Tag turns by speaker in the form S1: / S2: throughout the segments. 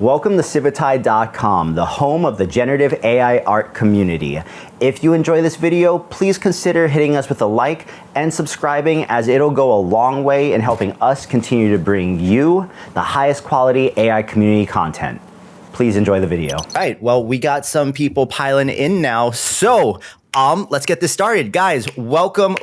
S1: Welcome to Civitai.com, the home of the generative AI art community. If you enjoy this video, please consider hitting us with a like and subscribing, as it'll go a long way in helping us continue to bring you the highest quality AI community content. Please enjoy the video. All right, well, we got some people piling in now, so let's get this started. Guys, welcome.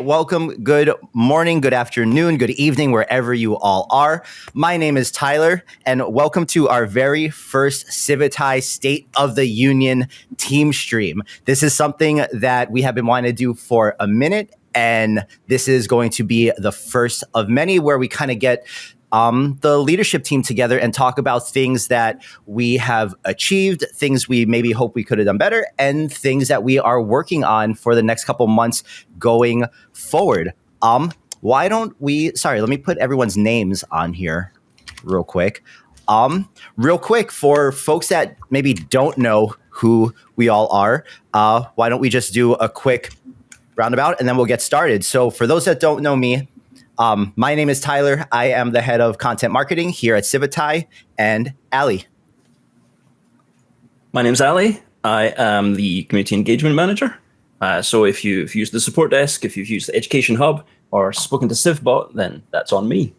S1: Good morning, good afternoon, good evening, wherever you all are. My name is Tyler, and welcome to our very first Civitai State of the Union team stream. This is something that we have been wanting to do for a minute, and this is going to be the first of many where we kind of get the leadership team together and talk about things that we have achieved, things we maybe hope we could have done better, and things that we are working on for the next couple months going forward. Why don't we, let me put everyone's names on here real quick. For folks that maybe don't know who we all are, why don't we just do a quick roundabout and then we'll get started. So for those that don't know me, my name is Tyler. I am the head of content marketing here at Civitai. And Ali.
S2: My name's Ali. I am the community engagement manager. So if you've used the support desk, if you've used the education hub or spoken to CivBot, then that's on me.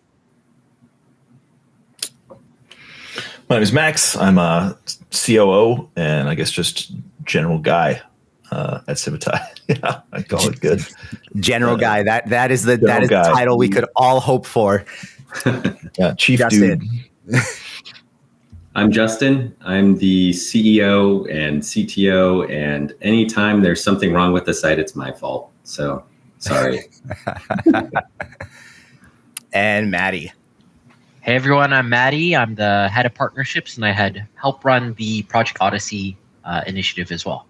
S3: My name is Max. I'm a COO and I guess just general guy at Civitai. Yeah, I call it good.
S1: General guy. That is the title we could all hope for.
S3: Yeah, Chief
S1: Justin.
S3: Dude.
S4: I'm Justin. I'm the CEO and CTO, and anytime there's something wrong with the site, it's my fault. So sorry.
S1: And Matty.
S5: Hey everyone, I'm Matty. I'm the head of partnerships, and I help run the Project Odyssey initiative as well.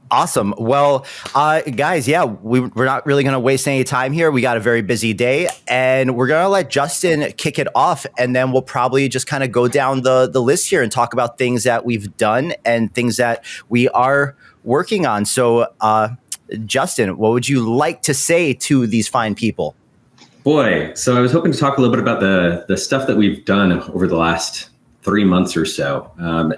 S1: Awesome. Well, guys, yeah, we're not really going to waste any time here. We got a very busy day, and we're going to let Justin kick it off, and then we'll probably just kind of go down the list here and talk about things that we've done and things that we are working on. So, Justin, what would you like to say to these fine people?
S4: Boy, so I was hoping to talk a little bit about the stuff that we've done over the last 3 months or so,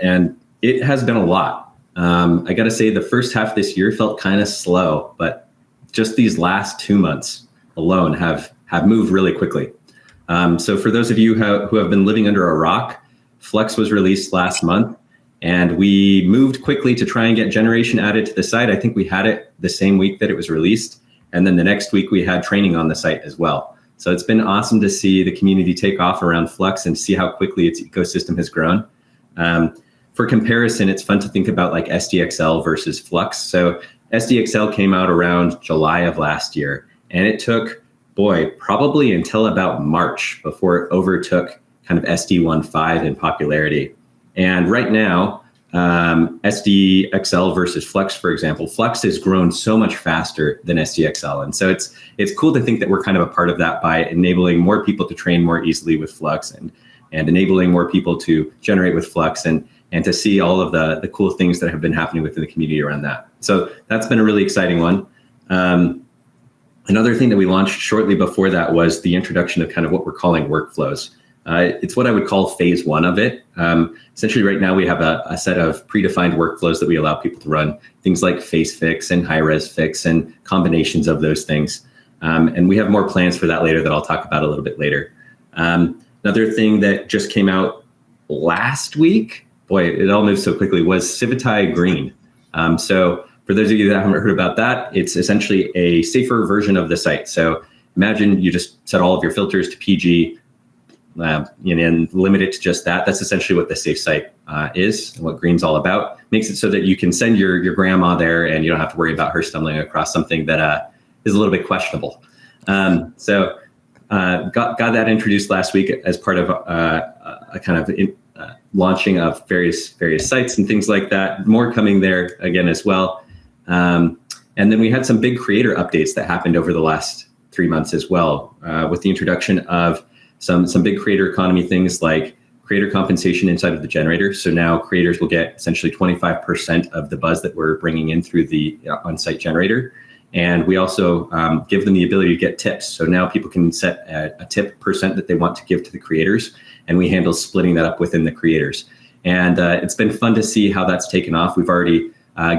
S4: and it has been a lot. I got to say the first half of this year felt kind of slow, but just these last 2 months alone have moved really quickly. So for those of you who have been living under a rock, Flex was released last month, and we moved quickly to try and get generation added to the site. I think we had it the same week that it was released, and then the next week we had training on the site as well. So it's been awesome to see the community take off around Flex and see how quickly its ecosystem has grown. For comparison, it's fun to think about like SDXL versus Flux. So SDXL came out around July of last year, and it took, probably until about March before it overtook kind of SD1.5 in popularity. And right now, SDXL versus Flux, for example, Flux has grown so much faster than SDXL. And so it's cool to think that we're kind of a part of that by enabling more people to train more easily with Flux and enabling more people to generate with Flux and to see all of the cool things that have been happening within the community around that. So that's been a really exciting one. Another thing that we launched shortly before that was the introduction of kind of what we're calling workflows. It's what I would call phase one of it. Essentially right now we have a set of predefined workflows that we allow people to run, things like face fix and high res fix and combinations of those things. And we have more plans for that later that I'll talk about a little bit later. Another thing that just came out last week, it all moves so quickly, was Civitai Green. So for those of you that haven't heard about that, it's essentially a safer version of the site. So imagine you just set all of your filters to PG and limit it to just that. That's essentially what the safe site is and what Green's all about. Makes it so that you can send your grandma there and you don't have to worry about her stumbling across something that is a little bit questionable. Got that introduced last week as part of a kind of launching of various sites and things like that. More coming there again as well. And then we had some big creator updates that happened over the last 3 months as well, with the introduction of some big creator economy things like creator compensation inside of the generator. So now creators will get essentially 25% of the buzz that we're bringing in through the on-site generator. And we also give them the ability to get tips. So now people can set a tip percent that they want to give to the creators, and we handle splitting that up within the creators. And it's been fun to see how that's taken off. We've already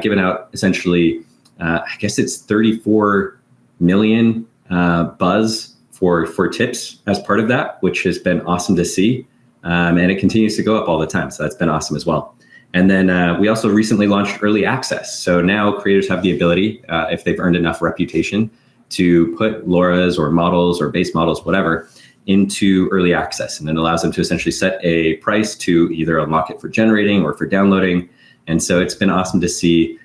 S4: given out essentially, I guess it's 34 million buzz for tips as part of that, which has been awesome to see. And it continues to go up all the time. So that's been awesome as well. And then we also recently launched early access. So now creators have the ability, if they've earned enough reputation, to put LoRa's or models or base models, whatever, into early access. And it allows them to essentially set a price to either unlock it for generating or for downloading. And so it's been awesome to see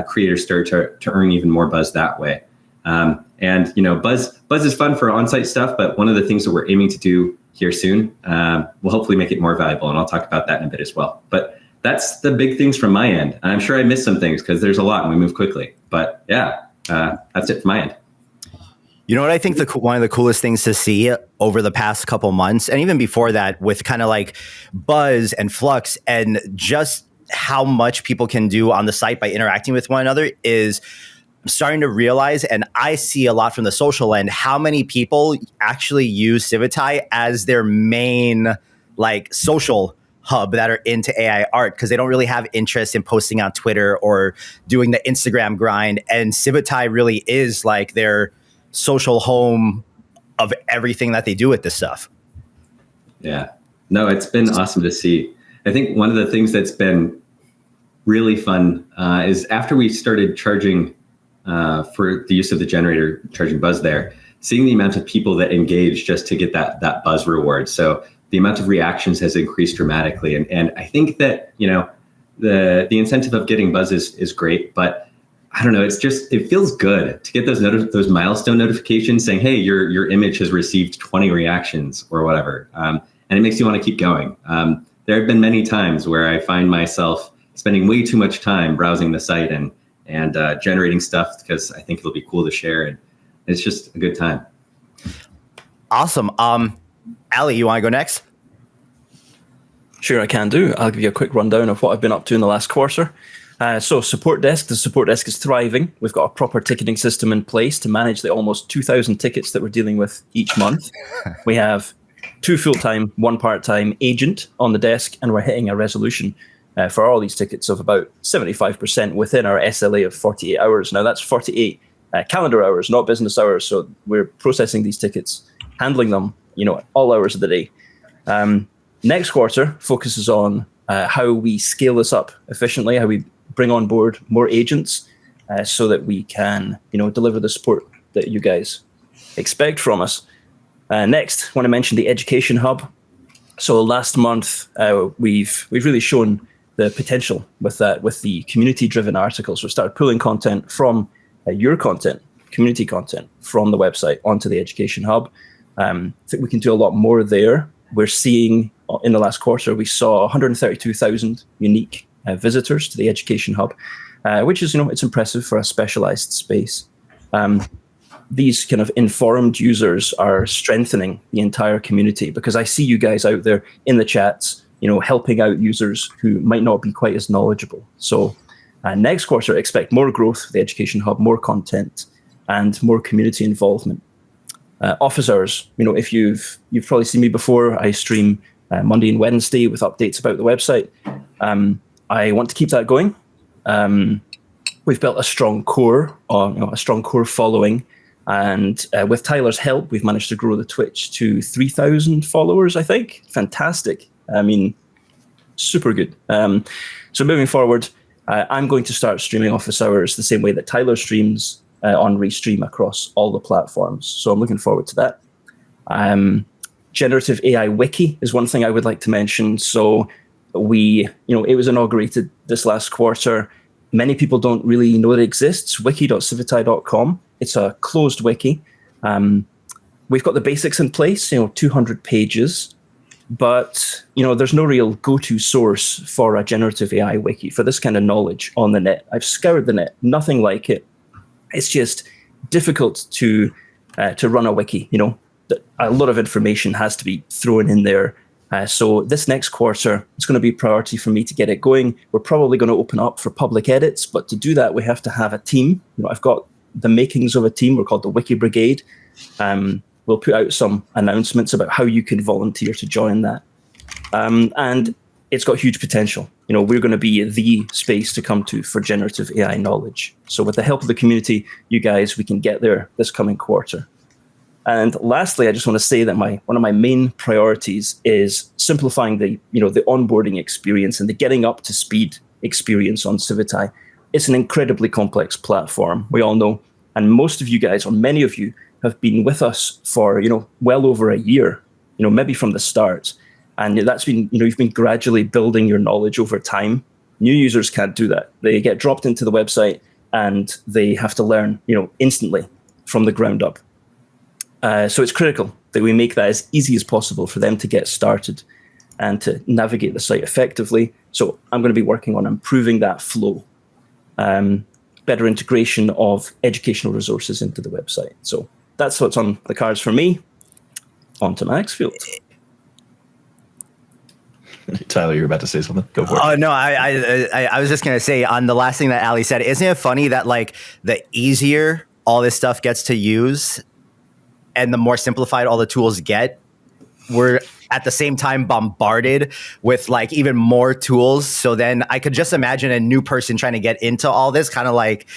S4: creators start to earn even more buzz that way. And buzz is fun for on-site stuff, but one of the things that we're aiming to do here soon will hopefully make it more valuable. And I'll talk about that in a bit as well. But that's the big things from my end. I'm sure I missed some things because there's a lot and we move quickly. But yeah, that's it from my end.
S1: You know what I think one of the coolest things to see over the past couple months, and even before that, with kind of like Buzz and Flux and just how much people can do on the site by interacting with one another, is I'm starting to realize, and I see a lot from the social end, how many people actually use Civitai as their main like social hub that are into AI art, because they don't really have interest in posting on Twitter or doing the Instagram grind. And Civitai really is like their social home of everything that they do with this stuff.
S4: Yeah, no, it's been awesome to see. I think one of the things that's been really fun is after we started charging for the use of the generator, charging Buzz there, seeing the amount of people that engage just to get that Buzz reward. So the amount of reactions has increased dramatically. And I think that, the incentive of getting Buzz is great, but I don't know, it feels good to get those milestone notifications saying, hey, your image has received 20 reactions or whatever. And it makes you want to keep going. There have been many times where I find myself spending way too much time browsing the site and generating stuff because I think it'll be cool to share. And it's just a good time.
S1: Awesome. Ali, you want to go next?
S2: Sure, I can do. I'll give you a quick rundown of what I've been up to in the last quarter. So support desk, the support desk is thriving. We've got a proper ticketing system in place to manage the almost 2,000 tickets that we're dealing with each month. We have 2 full-time, 1 part-time agent on the desk, and we're hitting a resolution for all these tickets of about 75% within our SLA of 48 hours. Now that's 48 calendar hours, not business hours. So we're processing these tickets, handling them, all hours of the day. Next quarter focuses on how we scale this up efficiently, how we bring on board more agents so that we can, deliver the support that you guys expect from us. Next, I want to mention the Education Hub. So last month, we've really shown the potential with the community-driven articles. We started pulling content from your content, community content from the website onto the Education Hub. I think we can do a lot more there. We're seeing in the last quarter, we saw 132,000 unique visitors to the Education Hub, which is, it's impressive for a specialized space. These kind of informed users are strengthening the entire community because I see you guys out there in the chats, helping out users who might not be quite as knowledgeable. So next quarter, expect more growth for the Education Hub, more content, and more community involvement. Office hours, if you've probably seen me before, I stream Monday and Wednesday with updates about the website. I want to keep that going. We've built a strong core, following, and with Tyler's help, we've managed to grow the Twitch to 3,000 followers, I think. Fantastic. I mean, super good. So moving forward, I'm going to start streaming office hours the same way that Tyler streams on Restream across all the platforms. So I'm looking forward to that. Generative AI Wiki is one thing I would like to mention. So it was inaugurated this last quarter. Many people don't really know it exists. wiki.civitai.com. It's a closed wiki. We've got the basics in place, 200 pages, but there's no real go-to source for a generative AI wiki for this kind of knowledge on the net. I've scoured the net, nothing like it. It's just difficult to run a wiki. A lot of information has to be thrown in there. So this next quarter, it's going to be a priority for me to get it going. We're probably going to open up for public edits, but to do that, we have to have a team. I've got the makings of a team. We're called the Wiki Brigade. We'll put out some announcements about how you can volunteer to join that. And it's got huge potential. We're going to be the space to come to for generative AI knowledge. So with the help of the community, you guys, we can get there this coming quarter. And lastly, I just want to say that one of my main priorities is simplifying the onboarding experience and the getting up to speed experience on Civitai. It's an incredibly complex platform, we all know. And most of you guys, or many of you, have been with us for well over a year, maybe from the start. And that's been, you've been gradually building your knowledge over time. New users can't do that. They get dropped into the website and they have to learn, instantly from the ground up. So it's critical that we make that as easy as possible for them to get started and to navigate the site effectively. So I'm going to be working on improving that flow, better integration of educational resources into the website. So that's what's on the cards for me. On to Maxfield.
S3: Tyler, you're about to say something. Go for it.
S1: Oh no, I was just gonna say on the last thing that Ali said. Isn't it funny that the easier all this stuff gets to use, and the more simplified all the tools get, we're at the same time bombarded with even more tools. So then I could just imagine a new person trying to get into all this, kind of like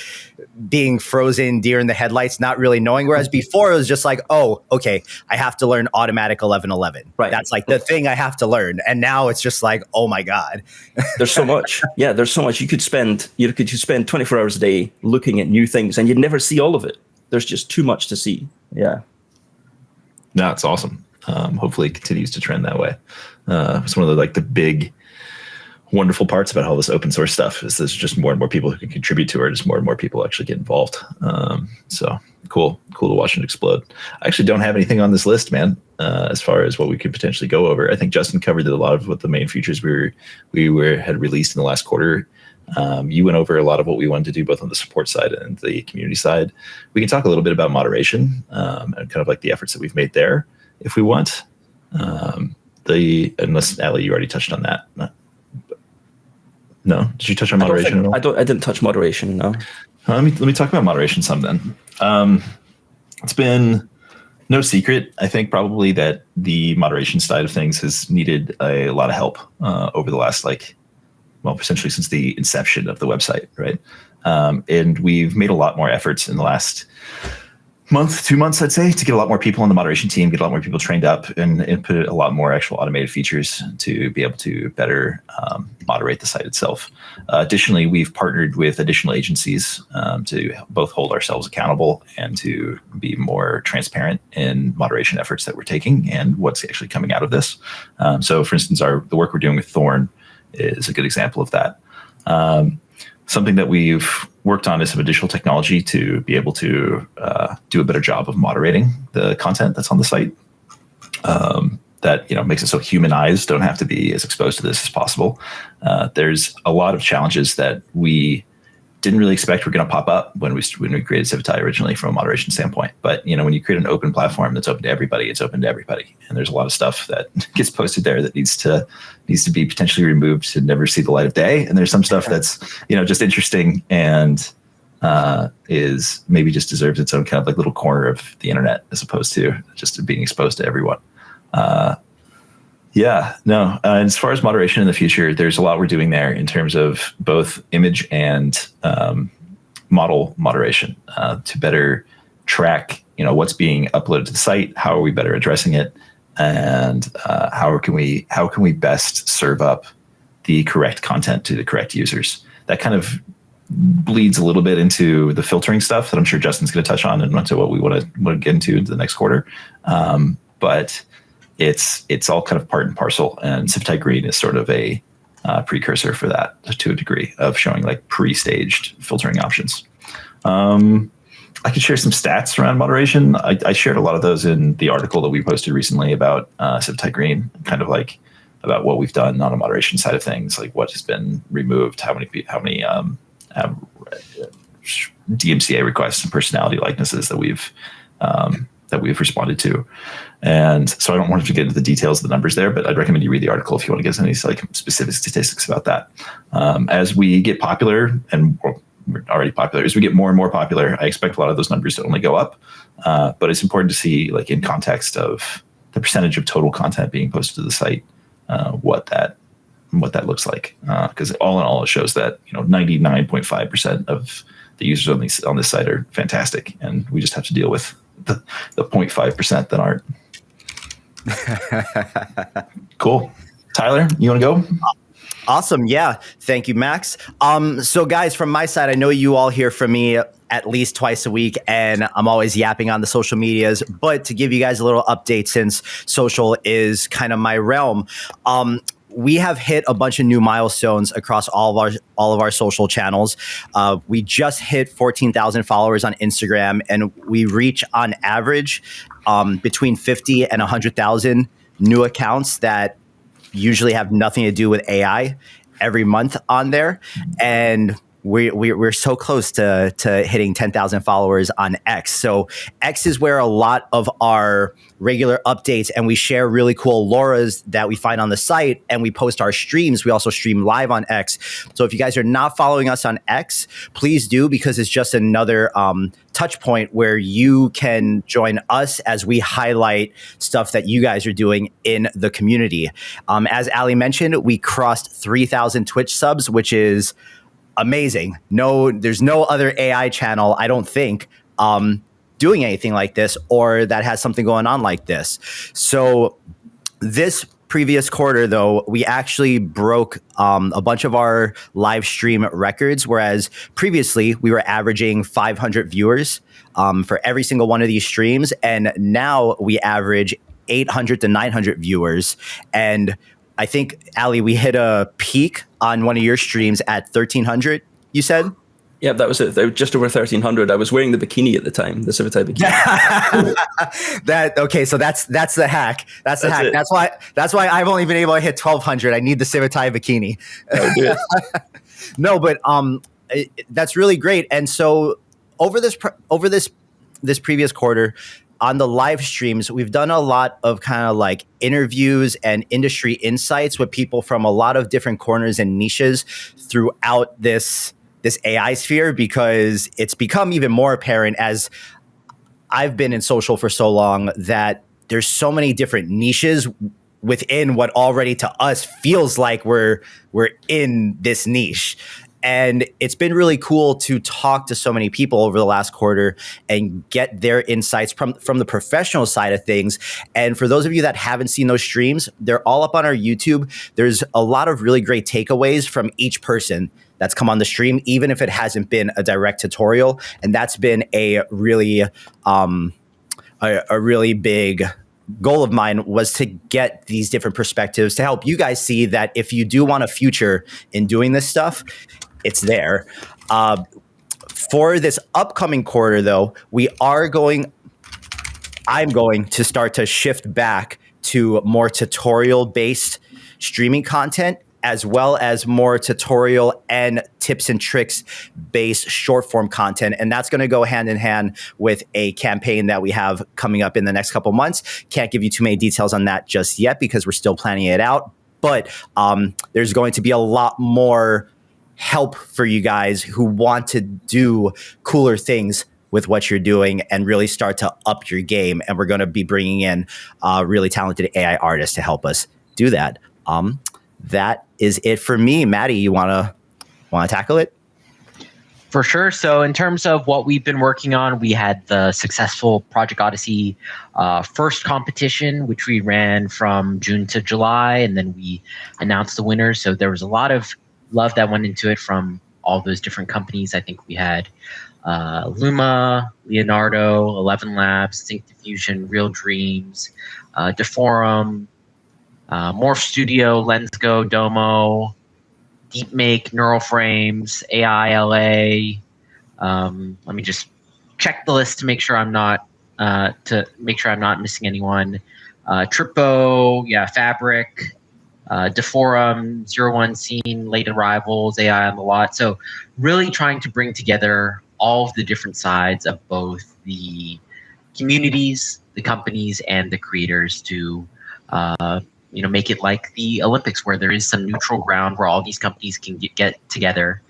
S1: being frozen deer in the headlights, not really knowing. Whereas before it was just oh, okay, I have to learn automatic 1111.
S2: Right.
S1: That's the thing I have to learn. And now it's just oh my God.
S2: There's so much. Yeah, there's so much. You could spend 24 hours a day looking at new things and you'd never see all of it. There's just too much to see. Yeah.
S3: No, it's awesome. Hopefully it continues to trend that way. It's one of the big, wonderful parts about all this open source stuff is there's just more and more people who can contribute to it. Just more and more people actually get involved. So cool to watch it explode. I actually don't have anything on this list, man, as far as what we could potentially go over. I think Justin covered a lot of what the main features we had released in the last quarter. You went over a lot of what we wanted to do both on the support side and the community side. We can talk a little bit about moderation and kind of the efforts that we've made there if we want. Unless Ali, you already touched on that. No, did you touch on moderation at all?
S2: I didn't touch moderation. No.
S3: Let me talk about moderation some then. It's been no secret, I think, probably that the moderation side of things has needed a lot of help over the last essentially since the inception of the website, right? And we've made a lot more efforts in the last month, 2 months, I'd say, to get a lot more people on the moderation team, get a lot more people trained up, and put a lot more actual automated features to be able to better moderate the site itself. Additionally, we've partnered with additional agencies to both hold ourselves accountable and to be more transparent in moderation efforts that we're taking and what's actually coming out of this. So, for instance, the work we're doing with Thorn is a good example of that. Something that we've worked on is some additional technology to be able to do a better job of moderating the content that's on the site. That makes it so humanized, don't have to be as exposed to this as possible. There's a lot of challenges that we didn't really expect were going to pop up when we created Civitai originally from a moderation standpoint. But when you create an open platform that's open to everybody, it's open to everybody. And there's a lot of stuff that gets posted there that needs to be potentially removed to never see the light of day. And there's some stuff that's just interesting and is maybe just deserves its own kind of little corner of the internet as opposed to just being exposed to everyone. As far as moderation in the future, there's a lot we're doing there in terms of both image and model moderation to better track, what's being uploaded to the site, how are we better addressing it, and how can we best serve up the correct content to the correct users. That kind of bleeds a little bit into the filtering stuff that I'm sure Justin's going to touch on and into what we want to get into the next quarter. But it's all kind of part and parcel, and Civitai Green is sort of a precursor for that to a degree of showing pre-staged filtering options. I could share some stats around moderation. I shared a lot of those in the article that we posted recently about Civitai Green, kind of about what we've done on the moderation side of things, what has been removed, how many DMCA requests and personality likenesses that we've responded to. And so I don't want to get into the details of the numbers there, but I'd recommend you read the article if you want to get any specific statistics about that. As we get popular and we're already popular. As we get more and more popular, I expect a lot of those numbers to only go up. But it's important to see, like, in context of the percentage of total content being posted to the site, what that looks like. Because all in all, it shows that 99.5% of the users on this site are fantastic, and we just have to deal with the 0.5% that aren't. Cool. Tyler, you want to go?
S1: Awesome. Yeah. Thank you, Max. So guys, from my side, I know you all hear from me at least twice a week, and I'm always yapping on the social medias, but to give you guys a little update, since social is kind of my realm, we have hit a bunch of new milestones across all of our social channels. We just hit 14,000 followers on Instagram, and we reach on average between 50 and 100,000 new accounts that usually have nothing to do with AI every month on there. And we're so close to hitting 10,000 followers on X. So X is where a lot of our regular updates, and we share really cool LoRa's that we find on the site, and we post our streams. We also stream live on X. So if you guys are not following us on X, please do, because it's just another touch point where you can join us as we highlight stuff that you guys are doing in the community. As Ali mentioned, we crossed 3,000 Twitch subs, which is amazing. There's no other AI channel, I don't think, doing anything like this or that has something going on like this. So this previous quarter, though, we actually broke a bunch of our live stream records, whereas previously we were averaging 500 viewers for every single one of these streams. And now we average 800 to 900 viewers. And I think, Ali, we hit a peak on one of your streams at 1,300, you said?
S2: Yeah, that was it. They were just over 1,300. I was wearing the bikini at the time, the Civitai bikini.
S1: Okay, so that's the hack. That's the hack.
S2: It.
S1: That's why I've only been able to hit 1,200. I need the Civitai bikini. No, but that's really great. And so over this previous quarter, on the live streams, we've done a lot of kind of like interviews and industry insights with people from a lot of different corners and niches throughout this AI sphere, because it's become even more apparent as I've been in social for so long that there's so many different niches within what already to us feels like we're in this niche. And it's been really cool to talk to so many people over the last quarter and get their insights from the professional side of things. And for those of you that haven't seen those streams, they're all up on our YouTube. There's a lot of really great takeaways from each person that's come on the stream, even if it hasn't been a direct tutorial. And that's been a really big goal of mine, was to get these different perspectives to help you guys see that if you do want a future in doing this stuff, it's there. For this upcoming quarter, though, I'm going to start to shift back to more tutorial-based streaming content, as well as more tutorial and tips and tricks based short form content. And that's going to go hand in hand with a campaign that we have coming up in the next couple months. Can't give you too many details on that just yet because we're still planning it out. But there's going to be a lot more help for you guys who want to do cooler things with what you're doing and really start to up your game. And we're going to be bringing in really talented AI artists to help us do that. That is it for me. Matty, you want to tackle it?
S5: For sure. So in terms of what we've been working on, we had the successful Project Odyssey first competition, which we ran from June to July, and then we announced the winners. So there was a lot of love that went into it from all those different companies. I think we had Luma, Leonardo, 11 Labs, Sync Diffusion, Real Dreams, Deforum, Morph Studio, LensGo, Domo, DeepMake, Neural Frames, AI LA. Let me just check the list to make sure I'm not missing anyone. Trippo, Fabric, Deforum, 01 Scene, Late Arrivals, AI on the Lot. So really trying to bring together all of the different sides of both the communities, the companies, and the creators to make it like the Olympics, where there is some neutral ground where all these companies can get together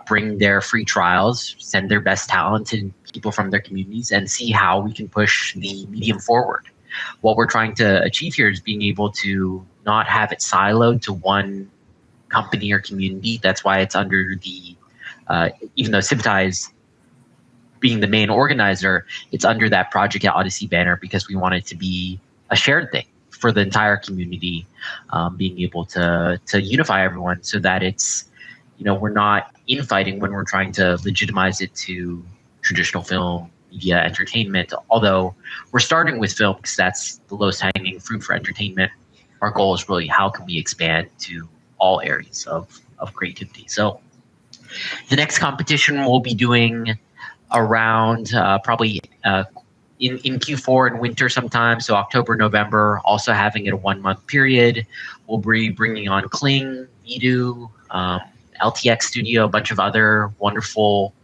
S5: bring their free trials, send their best talented people from their communities, and see how we can push the medium forward. What we're trying to achieve here is being able to not have it siloed to one company or community. That's why it's under the, even though Civitai is being the main organizer, it's under that Project Odyssey banner because we want it to be a shared thing for the entire community, being able to unify everyone so that it's, we're not infighting when we're trying to legitimize it to traditional film, media, entertainment. Although we're starting with film because that's the lowest hanging fruit for entertainment. Our goal is really how can we expand to all areas of creativity. So the next competition we'll be doing around probably in Q4 in winter sometime, so October, November, also having it a 1 month period. We'll be bringing on Kling, Vidu, LTX Studio, a bunch of other wonderful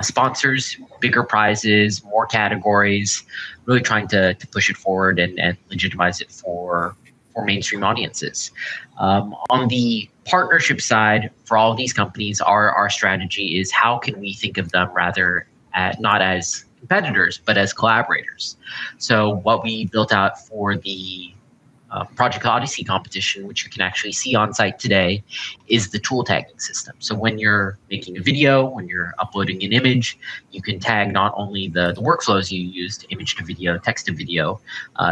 S5: sponsors, bigger prizes, more categories, really trying to push it forward and legitimize it for mainstream audiences. On the partnership side, for all of these companies, our strategy is how can we think of them rather not as competitors, but as collaborators. So what we built out for the Project Odyssey competition, which you can actually see on site today, is the tool tagging system. So when you're making a video, when you're uploading an image, you can tag not only the workflows you used, image to video, text to video,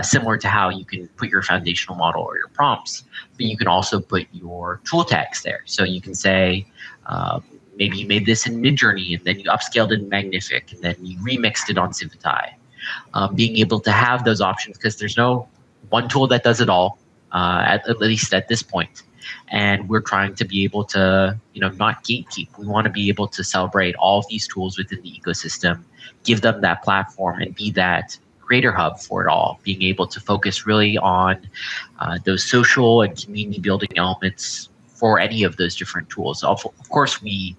S5: similar to how you can put your foundational model or your prompts, but you can also put your tool tags there. So you can say, maybe you made this in Midjourney and then you upscaled it in Magnific and then you remixed it on Civitai. Being able to have those options, because there's no one tool that does it all, at least at this point. And we're trying to be able to, not gatekeep. We want to be able to celebrate all of these tools within the ecosystem, give them that platform and be that creator hub for it all, being able to focus really on those social and community building elements for any of those different tools. Of course, we,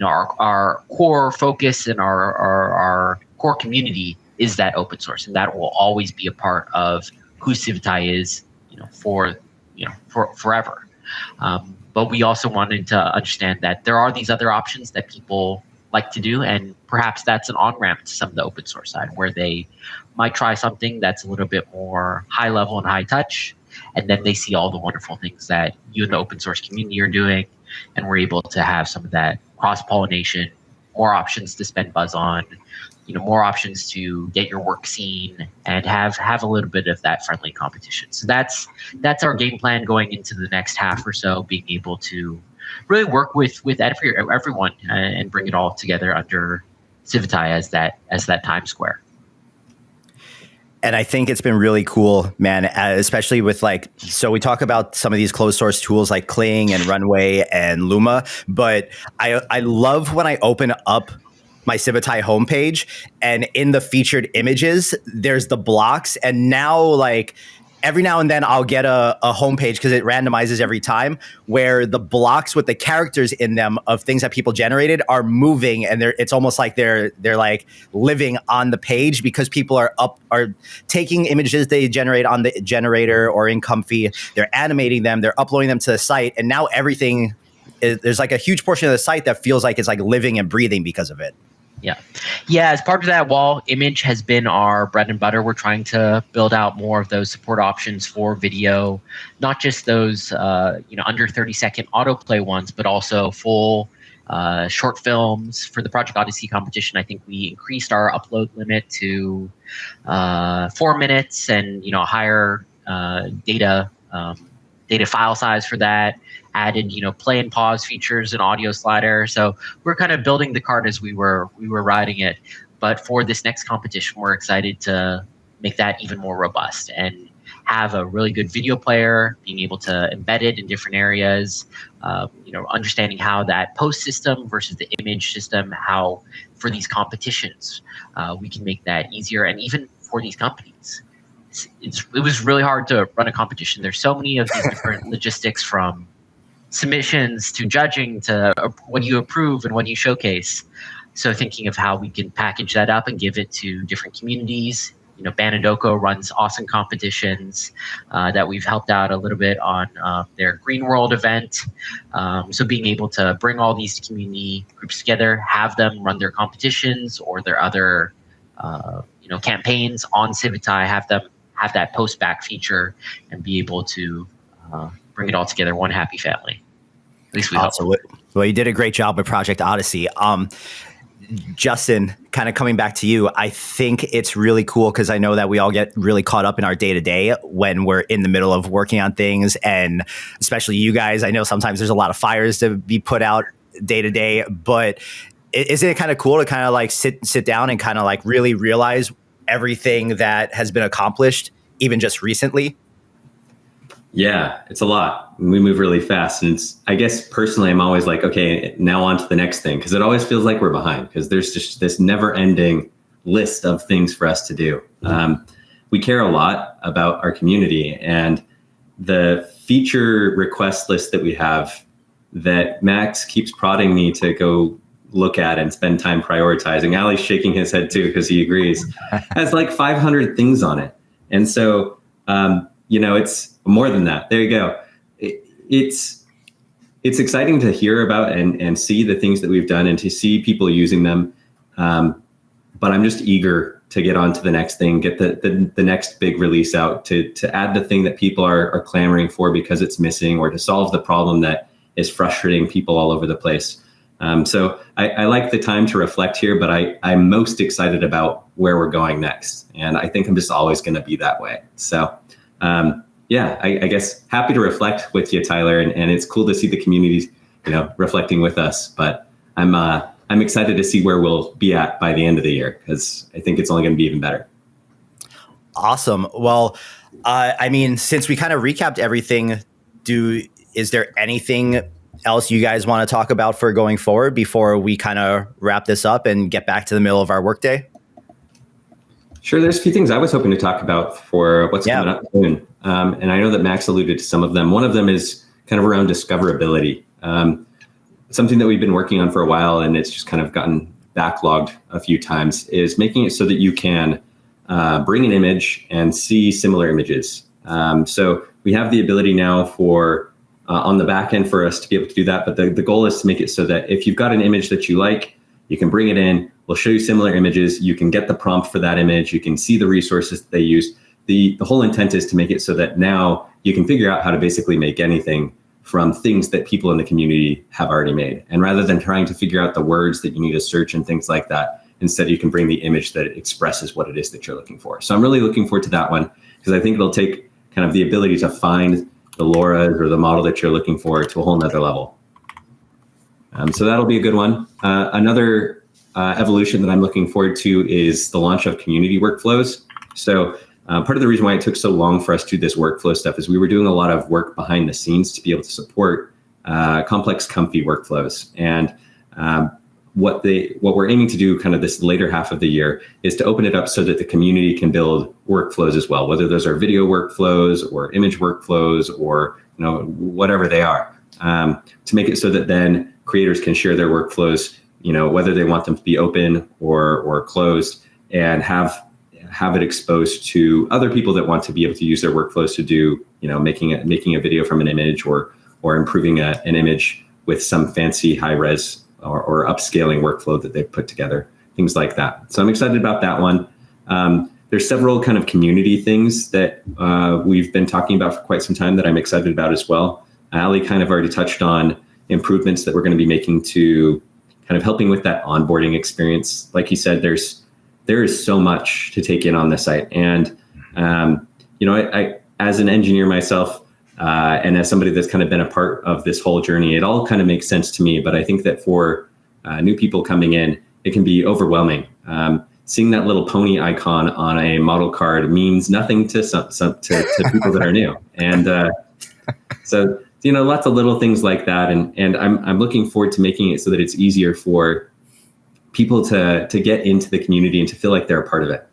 S5: our core focus and our core community is that open source, and that will always be a part of who Civitai is, for forever. But we also wanted to understand that there are these other options that people like to do, and perhaps that's an on-ramp to some of the open source side, where they might try something that's a little bit more high level and high touch, and then they see all the wonderful things that you and the open source community are doing, and we're able to have some of that cross-pollination, more options to spend buzz on, more options to get your work seen, and have a little bit of that friendly competition. So that's our game plan going into the next half or so, being able to really work with everyone and bring it all together under Civitai as that time square.
S1: And I think it's been really cool, man, especially with so we talk about some of these closed source tools like Kling and Runway and Luma, but I love when I open up my Civitai homepage and in the featured images, there's the blocks. And now every now and then I'll get a homepage because it randomizes every time where the blocks with the characters in them of things that people generated are moving, and it's almost like they're like living on the page because people are taking images they generate on the generator or in Comfy, they're animating them, they're uploading them to the site, and now everything there's a huge portion of the site that feels like it's living and breathing because of it.
S5: Yeah. As part of that wall, image has been our bread and butter. We're trying to build out more of those support options for video, not just those under 30-second autoplay ones, but also full short films. For the Project Odyssey competition, I think we increased our upload limit to 4 minutes and higher data file size for that. Added, play and pause features and audio slider. So we're kind of building the cart as we were riding it. But for this next competition, we're excited to make that even more robust and have a really good video player, being able to embed it in different areas, understanding how that post system versus the image system, how for these competitions, we can make that easier. And even for these companies, it was really hard to run a competition. There's so many of these different logistics, from submissions to judging to what you approve and what you showcase. So thinking of how we can package that up and give it to different communities, Banadoko runs awesome competitions that we've helped out a little bit on their Green World event. So being able to bring all these community groups together, have them run their competitions or their other campaigns on Civitai, have that post-back feature and be able to bring it all together, one happy family. At least we hope.
S1: Well, you did a great job with Project Odyssey. Justin, kind of coming back to you, I think it's really cool because I know that we all get really caught up in our day-to-day when we're in the middle of working on things, and especially you guys, I know sometimes there's a lot of fires to be put out day-to-day, but isn't it kind of cool to kind of like sit down and kind of like really realize everything that has been accomplished even just recently?
S4: Yeah, it's a lot. We move really fast. And I guess personally, I'm always like, okay, now on to the next thing. Because it always feels like we're behind because there's just this never ending list of things for us to do. We care a lot about our community, and the feature request list that we have that Max keeps prodding me to go look at and spend time prioritizing. Ali's shaking his head too, because he agrees, has like 500 things on it. And so, it's more than that. There you go. It's exciting to hear about and see the things that we've done and to see people using them. But I'm just eager to get on to the next thing, get the next big release out, to add the thing that people are clamoring for because it's missing, or to solve the problem that is frustrating people all over the place. So I like the time to reflect here, but I'm most excited about where we're going next. And I think I'm just always going to be that way. So I guess happy to reflect with you, Tyler, and it's cool to see the community, reflecting with us. But I'm excited to see where we'll be at by the end of the year, because I think it's only going to be even better.
S1: Awesome. Well, since we kind of recapped everything, is there anything else you guys want to talk about for going forward before we kind of wrap this up and get back to the middle of our workday?
S4: Sure. There's a few things I was hoping to talk about for what's coming up soon. And I know that Max alluded to some of them. One of them is kind of around discoverability. Something that we've been working on for a while, and it's just kind of gotten backlogged a few times, is making it so that you can bring an image and see similar images. So we have the ability now for on the back end for us to be able to do that. But the goal is to make it so that if you've got an image that you like, you can bring it in. We'll show you similar images. You can get the prompt for that image. You can see the resources that they use. The whole intent is to make it so that now you can figure out how to basically make anything from things that people in the community have already made. And rather than trying to figure out the words that you need to search and things like that, instead you can bring the image that expresses what it is that you're looking for. So I'm really looking forward to that one, because I think it'll take kind of the ability to find the LoRa's or the model that you're looking for to a whole nother level. So that'll be a good one. Another evolution that I'm looking forward to is the launch of community workflows. So part of the reason why it took so long for us to do this workflow stuff is we were doing a lot of work behind the scenes to be able to support complex, comfy workflows. And what we're aiming to do kind of this later half of the year is to open it up so that the community can build workflows as well, whether those are video workflows or image workflows or whatever they are, to make it so that then creators can share their workflows, whether they want them to be open or closed, and have it exposed to other people that want to be able to use their workflows to do, making a video from an image or improving an image with some fancy high res or upscaling workflow that they've put together, things like that. So I'm excited about that one. There's several kind of community things that we've been talking about for quite some time that I'm excited about as well. Ali kind of already touched on improvements that we're going to be making to kind of helping with that onboarding experience. Like he said, there is so much to take in on the site. And, I as an engineer myself, and as somebody that's kind of been a part of this whole journey, it all kind of makes sense to me. But I think that for new people coming in, it can be overwhelming. Seeing that little pony icon on a model card means nothing to people that are new. And so, lots of little things like that. And I'm looking forward to making it so that it's easier for people to get into the community and to feel like they're a part of it.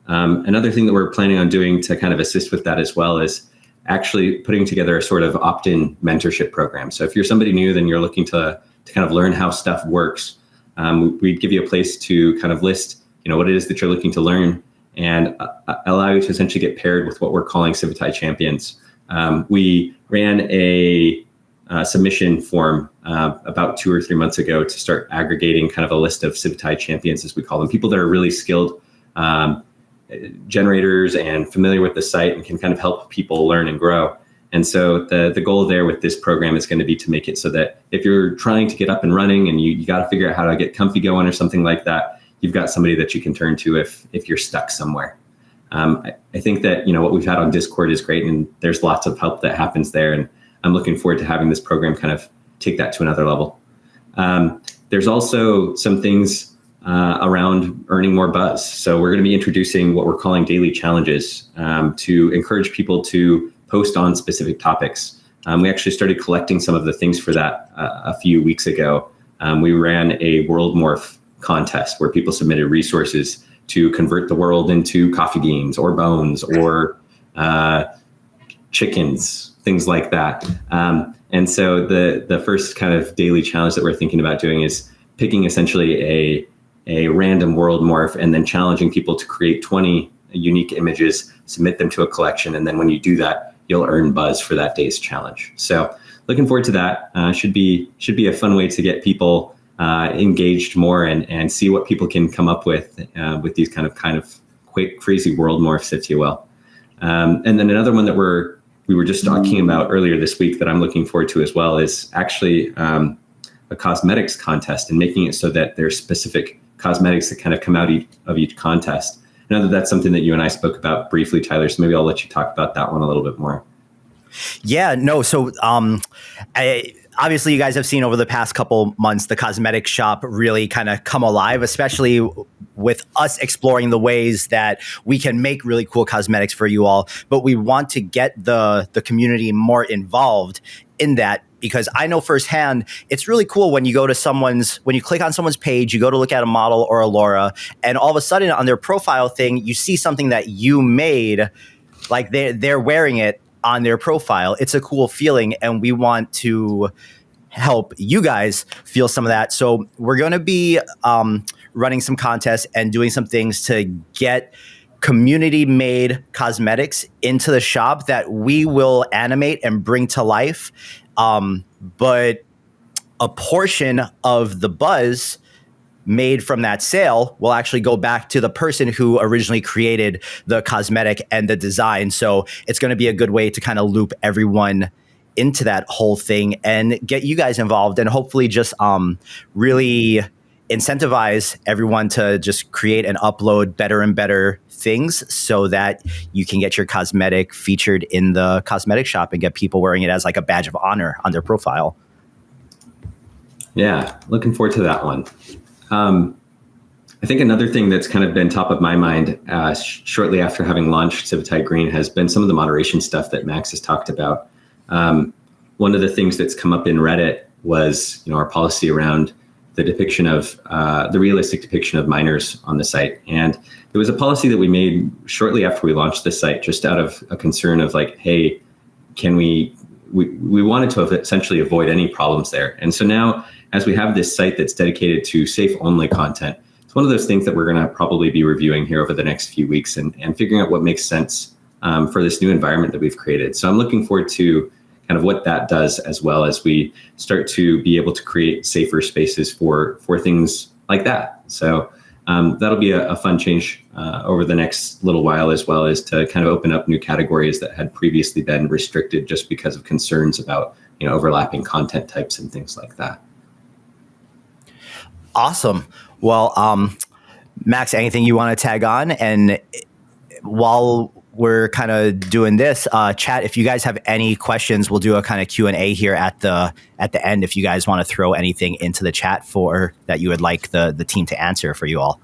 S4: Another thing that we're planning on doing to kind of assist with that as well is actually putting together a sort of opt-in mentorship program. So if you're somebody new, then you're looking to kind of learn how stuff works. We'd give you a place to kind of list, what it is that you're looking to learn, and allow you to essentially get paired with what we're calling Civitai champions. We ran a submission form about 2 or 3 months ago to start aggregating kind of a list of Civitai champions, as we call them, people that are really skilled generators and familiar with the site and can kind of help people learn and grow. And so the goal there with this program is going to be to make it so that if you're trying to get up and running and you got to figure out how to get comfy going or something like that, you've got somebody that you can turn to if you're stuck somewhere. I think that, what we've had on Discord is great, and there's lots of help that happens there. And I'm looking forward to having this program kind of take that to another level. There's also some things around earning more buzz. So we're going to be introducing what we're calling daily challenges to encourage people to post on specific topics. We actually started collecting some of the things for that a few weeks ago. We ran a World Morph contest where people submitted resources to convert the world into coffee beans or bones or chickens, things like that. And so the first kind of daily challenge that we're thinking about doing is picking essentially a random world morph and then challenging people to create 20 unique images, submit them to a collection, and then when you do that, you'll earn buzz for that day's challenge. So looking forward to that. Should be a fun way to get people engaged more and see what people can come up with these kind of quick, crazy world morphs, if you will. And then another one that we were just talking about earlier this week that I'm looking forward to as well is actually a cosmetics contest and making it so that there's specific cosmetics that kind of come out of each contest. I know that that's something that you and I spoke about briefly, Tyler, so maybe I'll let you talk about that one a little bit more.
S1: Yeah, no. So obviously you guys have seen over the past couple months, the cosmetic shop really kind of come alive, especially with us exploring the ways that we can make really cool cosmetics for you all. But we want to get the community more involved in that, because I know firsthand, it's really cool when you go to when you click on someone's page, you go to look at a model or a Laura, and all of a sudden on their profile thing, you see something that you made, like they're wearing it on their profile. It's a cool feeling, and we want to help you guys feel some of that. So we're going to be running some contests and doing some things to get community-made cosmetics into the shop that we will animate and bring to life. But a portion of the buzz made from that sale will actually go back to the person who originally created the cosmetic and the design. So it's going to be a good way to kind of loop everyone into that whole thing and get you guys involved, and hopefully just really incentivize everyone to just create and upload better and better things so that you can get your cosmetic featured in the cosmetic shop and get people wearing it as like a badge of honor on their profile.
S4: Yeah, looking forward to that one. I think another thing that's kind of been top of my mind shortly after having launched Civitai Green has been some of the moderation stuff that Max has talked about. One of the things that's come up in Reddit was, our policy around the depiction of the realistic depiction of minors on the site. And it was a policy that we made shortly after we launched the site, just out of a concern of like, hey, can we wanted to essentially avoid any problems there. And so now, as we have this site that's dedicated to safe only content, it's one of those things that we're going to probably be reviewing here over the next few weeks and figuring out what makes sense for this new environment that we've created. So I'm looking forward to kind of what that does, as well as we start to be able to create safer spaces for things like that. So that'll be a fun change over the next little while, as well as to kind of open up new categories that had previously been restricted just because of concerns about overlapping content types and things like that.
S1: Awesome. Well, Max, anything you want to tag on? And while we're kind of doing this, chat, if you guys have any questions, we'll do a kind of Q&A here at the end. If you guys want to throw anything into the chat for that you would like the team to answer for you all.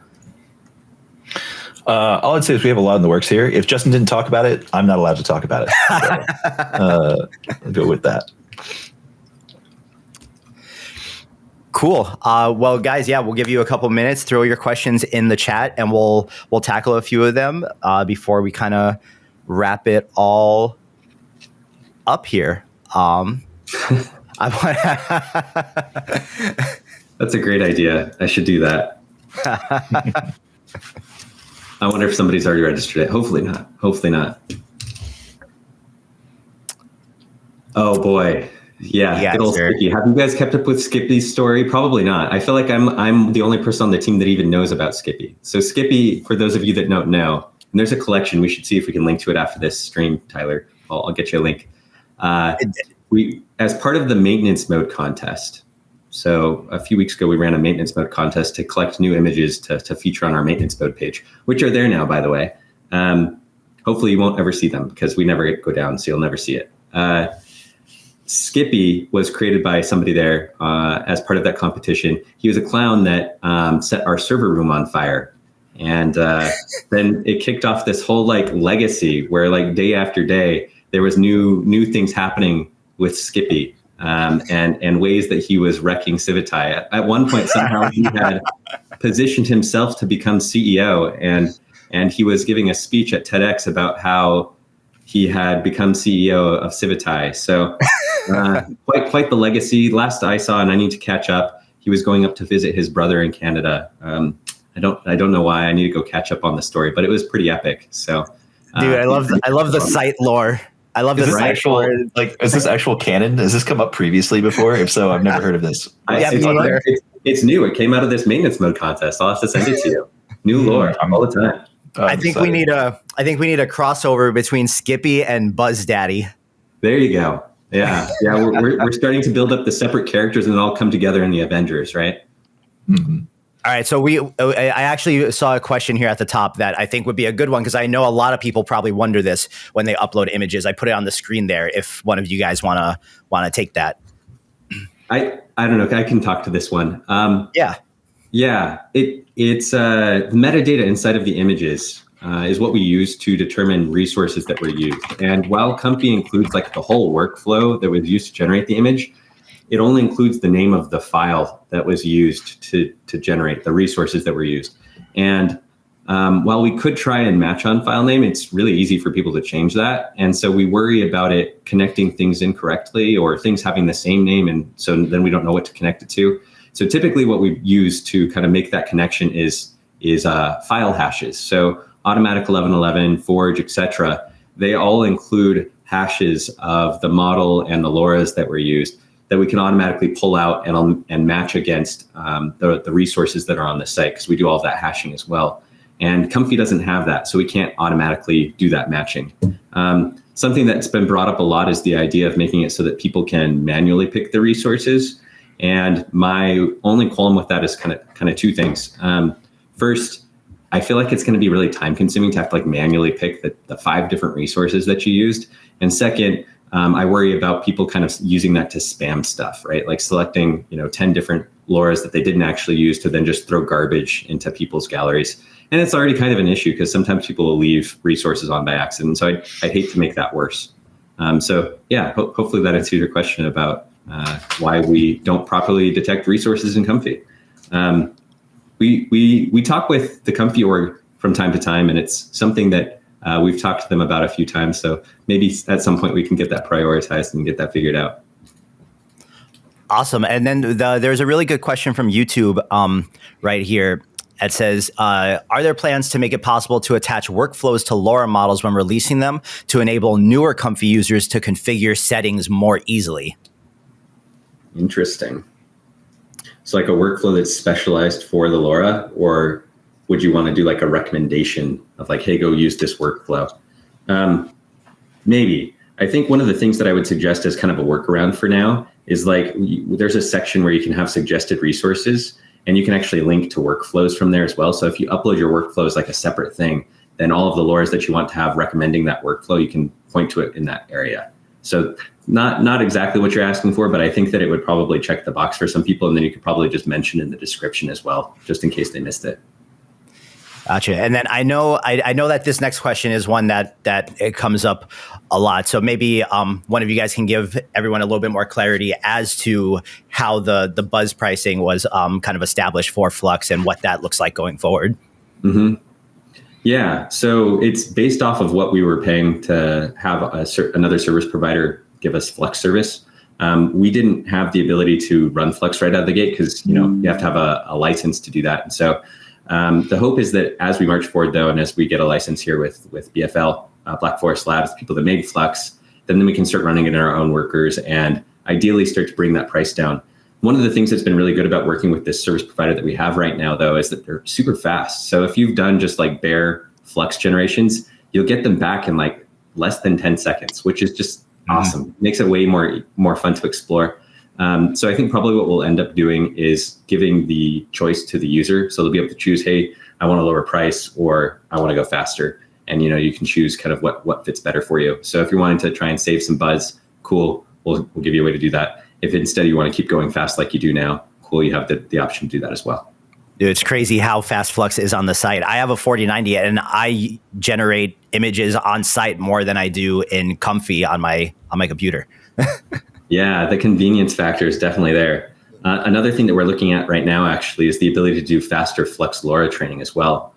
S3: All I'd say is we have a lot in the works here. If Justin didn't talk about it, I'm not allowed to talk about it. So, I'll go with that.
S1: Cool. Well, guys, yeah, we'll give you a couple minutes. Throw your questions in the chat, and we'll tackle a few of them before we kind of wrap it all up here.
S4: That's a great idea. I should do that. I wonder if somebody's already registered it. Hopefully not. Hopefully not. Oh boy. Yeah, good old Skippy. Have you guys kept up with Skippy's story? Probably not. I feel like I'm the only person on the team that even knows about Skippy. So Skippy, for those of you that don't know, and there's a collection. We should see if we can link to it after this stream, Tyler. I'll get you a link. We, as part of the maintenance mode contest. So a few weeks ago, we ran a maintenance mode contest to collect new images to feature on our maintenance mode page, which are there now, by the way. Hopefully you won't ever see them because we never go down, so you'll never see it. Skippy was created by somebody there as part of that competition. He was a clown that set our server room on fire. And then it kicked off this whole like legacy where like day after day, there was new things happening with Skippy and ways that he was wrecking Civitai. At one point, somehow he had positioned himself to become CEO and he was giving a speech at TEDx about how he had become CEO of Civitai. So quite the legacy. Last I saw, and I need to catch up, he was going up to visit his brother in Canada. I don't know why. I need to go catch up on the story, but it was pretty epic. So,
S1: dude, I love the site lore. I love this
S3: actual lore. Like, is this actual canon? Has this come up previously before? If so, I've never heard of this.
S4: It's new. It came out of this maintenance mode contest. I'll have to send it to you. New lore all the time.
S1: I think we need a crossover between Skippy and Buzz Daddy.
S4: There you go. Yeah. We're starting to build up the separate characters, and then all come together in the Avengers, right?
S1: Mm-hmm. All right, so I actually saw a question here at the top that I think would be a good one because I know a lot of people probably wonder this when they upload images. I put it on the screen there if one of you guys want to take that.
S4: I don't know. I can talk to this one. Yeah. It's the metadata inside of the images is what we use to determine resources that were used. And while Comfy includes like the whole workflow that was used to generate the image, it only includes the name of the file that was used to generate the resources that were used. And while we could try and match on file name, it's really easy for people to change that. And so we worry about it connecting things incorrectly or things having the same name. And so then we don't know what to connect it to. So typically what we use to kind of make that connection is file hashes. So Automatic 1111, Forge, etc. They all include hashes of the model and the LoRa's that were used that we can automatically pull out and match against the resources that are on the site, because we do all of that hashing as well. And Comfy doesn't have that, so we can't automatically do that matching. Something that's been brought up a lot is the idea of making it so that people can manually pick the resources. And my only qualm with that is kind of two things. First, I feel like it's going to be really time consuming to have to like manually pick the 5 different resources that you used. And second, I worry about people kind of using that to spam stuff, right? Like selecting, 10 different LoRa's that they didn't actually use to then just throw garbage into people's galleries. And it's already kind of an issue because sometimes people will leave resources on by accident. So I'd hate to make that worse. Hopefully that answers your question about why we don't properly detect resources in Comfy. We talk with the Comfy org from time to time, and it's something that we've talked to them about a few times. So maybe at some point we can get that prioritized and get that figured out.
S1: Awesome. And then there's a really good question from YouTube right here. It says, are there plans to make it possible to attach workflows to LoRa models when releasing them to enable newer Comfy users to configure settings more easily?
S4: Interesting. So like a workflow that's specialized for the LoRa, or would you want to do like a recommendation of like, hey, go use this workflow? Maybe. I think one of the things that I would suggest as kind of a workaround for now is like, there's a section where you can have suggested resources, and you can actually link to workflows from there as well. So if you upload your workflow as like a separate thing, then all of the LoRa's that you want to have recommending that workflow, you can point to it in that area. So not exactly what you're asking for, but I think that it would probably check the box for some people. And then you could probably just mention in the description as well, just in case they missed it.
S1: Gotcha. And then I know that this next question is one that it comes up a lot. So maybe one of you guys can give everyone a little bit more clarity as to how the buzz pricing was kind of established for Flux and what that looks like going forward.
S4: Mm-hmm. Yeah. So it's based off of what we were paying to have another service provider give us Flux service. We didn't have the ability to run Flux right out of the gate because you have to have a license to do that. And so The hope is that as we march forward, though, and as we get a license here with BFL, Black Forest Labs, people that make Flux, then we can start running it in our own workers and ideally start to bring that price down. One of the things that's been really good about working with this service provider that we have right now, though, is that they're super fast. So if you've done just like bare Flux generations, you'll get them back in like less than 10 seconds, which is just awesome. Makes it way more fun to explore. So I think probably what we'll end up doing is giving the choice to the user. So they'll be able to choose, hey, I want a lower price or I want to go faster. And you can choose kind of what fits better for you. So if you're wanting to try and save some buzz, cool, we'll give you a way to do that. If instead you want to keep going fast like you do now, cool, you have the option to do that as well.
S1: Dude, it's crazy how fast Flux is on the site. I have a 4090 and I generate images on site more than I do in Comfy on my computer.
S4: Yeah, the convenience factor is definitely there. Another thing that we're looking at right now actually is the ability to do faster Flux LoRa training as well.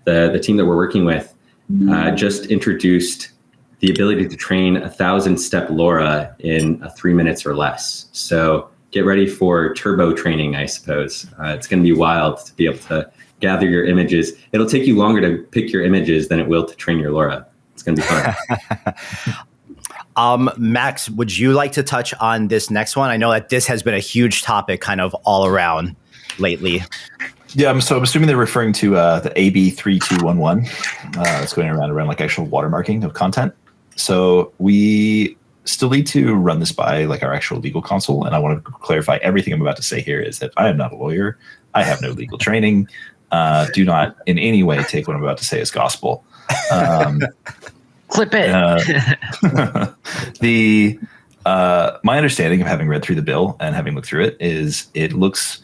S4: The team that we're working with just introduced the ability to train 1,000-step LoRa in 3 minutes or less. So get ready for turbo training, I suppose. It's going to be wild to be able to gather your images. It'll take you longer to pick your images than it will to train your LoRa. It's going to be fun.
S1: Max, would you like to touch on this next one? I know that this has been a huge topic kind of all around lately.
S3: Yeah, so I'm assuming they're referring to the AB 3211. It's going around like actual watermarking of content. So we still need to run this by like our actual legal counsel. And I want to clarify everything I'm about to say here is that I am not a lawyer. I have no legal training. Do not in any way take what I'm about to say as gospel.
S5: Clip it.
S3: My understanding of having read through the bill and having looked through it is it looks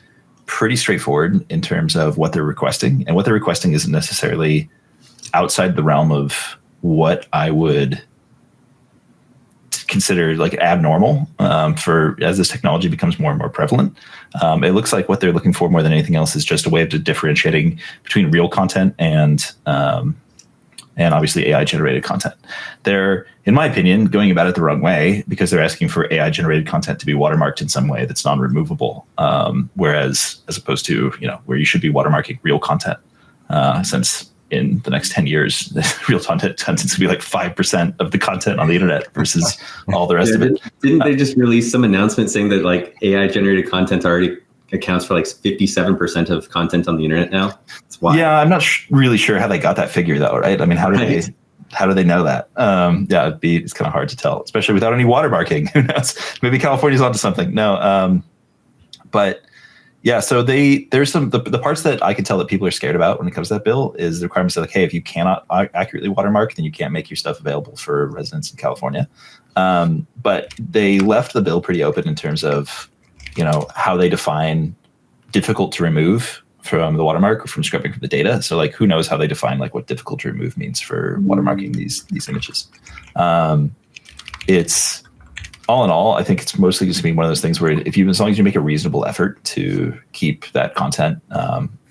S3: pretty straightforward in terms of what they're requesting. And what they're requesting isn't necessarily outside the realm of what I would consider like abnormal for as this technology becomes more and more prevalent. It looks like what they're looking for more than anything else is just a way of differentiating between real content and obviously AI generated content. They're, in my opinion, going about it the wrong way because they're asking for AI generated content to be watermarked in some way that's non-removable. Whereas as opposed to, where you should be watermarking real content, since in the next 10 years, real content tends to be like 5% of the content on the internet versus all the rest of it.
S4: Didn't they just release some announcement saying that like AI generated content already accounts for like 57% of content on the internet now? It's wild.
S3: Yeah, I'm not really sure how they got that figure though, right? I mean, how do they know that? It's kind of hard to tell, especially without any watermarking. Who knows? Maybe California's onto something. No, but yeah, so there's some the parts that I can tell that people are scared about when it comes to that bill is the requirements of like, hey, if you cannot accurately watermark, then you can't make your stuff available for residents in California. But they left the bill pretty open in terms of how they define difficult to remove from the watermark or from scrubbing from the data. So like, who knows how they define like what difficult to remove means for watermarking these images. It's all in all, I think it's mostly just being one of those things where as long as you make a reasonable effort to keep that content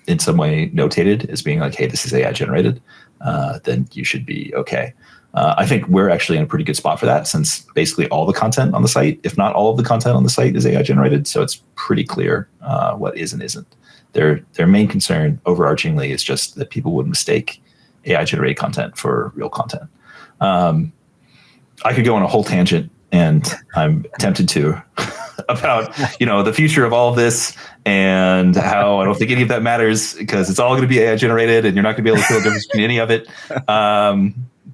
S3: in some way notated as being like, hey, this is AI generated, then you should be okay. I think we're actually in a pretty good spot for that since basically all the content on the site, if not all of the content on the site is AI generated. So it's pretty clear what is and isn't. Their main concern overarchingly is just that people would mistake AI generated content for real content. I could go on a whole tangent and I'm tempted to about, the future of all of this and how I don't think any of that matters because it's all going to be AI generated and you're not going to be able to tell the difference between any of it.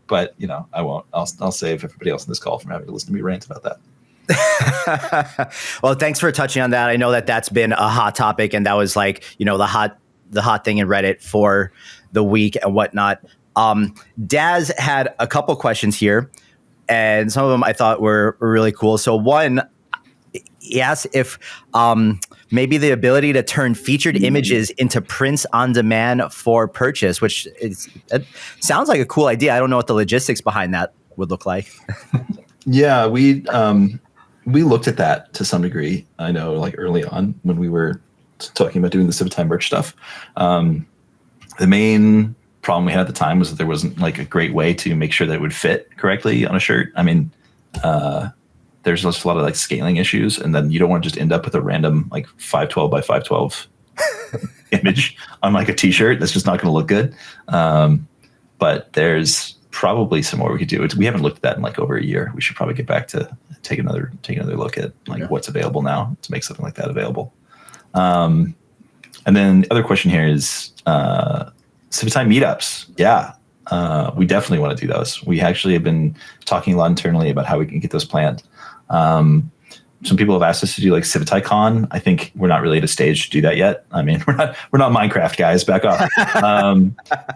S3: But I won't. I'll save everybody else on this call from having to listen to me rant about that.
S1: Well, thanks for touching on that. I know that that's been a hot topic, and that was like the hot thing in Reddit for the week and whatnot. Daz had a couple questions here, and some of them I thought were really cool. So one, he asked if maybe the ability to turn featured images into prints on demand for purchase, which it sounds like a cool idea. I don't know what the logistics behind that would look like.
S3: Yeah, we looked at that to some degree. I know, like early on when we were talking about doing the Civitai merch stuff. The main problem we had at the time was that there wasn't like a great way to make sure that it would fit correctly on a shirt. I mean, there's just a lot of like scaling issues, and then you don't want to just end up with a random like 512 by 512 image on like a t-shirt. That's just not going to look good. But there's probably some more we could do. We haven't looked at that in like over a year. We should probably get back to take another look at like what's available now to make something like that available. And then the other question here is Civitai meetups. Yeah, we definitely want to do those. We actually have been talking a lot internally about how we can get those planned. Some people have asked us to do like Civitai Con. I think we're not really at a stage to do that yet. I mean, we're not Minecraft guys. Back off.